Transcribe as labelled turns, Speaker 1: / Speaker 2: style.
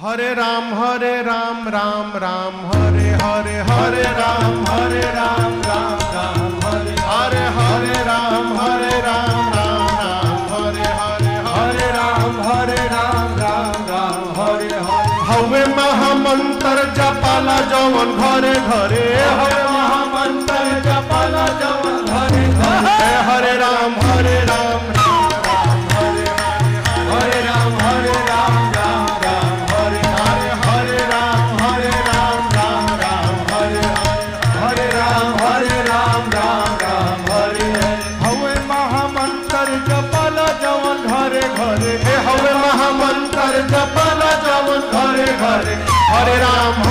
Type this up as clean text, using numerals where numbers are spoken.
Speaker 1: हरे राम राम राम हरे हरे हरे राम राम राम हरे हरे राम राम राम हरे हरे राम राम हरे हरे हवे महामंत्र जपाला जवन घरे घरे हवे महामंत्र जपाला जवन घरे घरे हरे राम हरे राम हरे राम हरे राम राम हरे हरे राम राम राम हरे हरे राम राम हरे हवे महामंत्र जपाला जवन घरे घरे हवे महामंत्र जपाला जवन घरे घरे हरे राम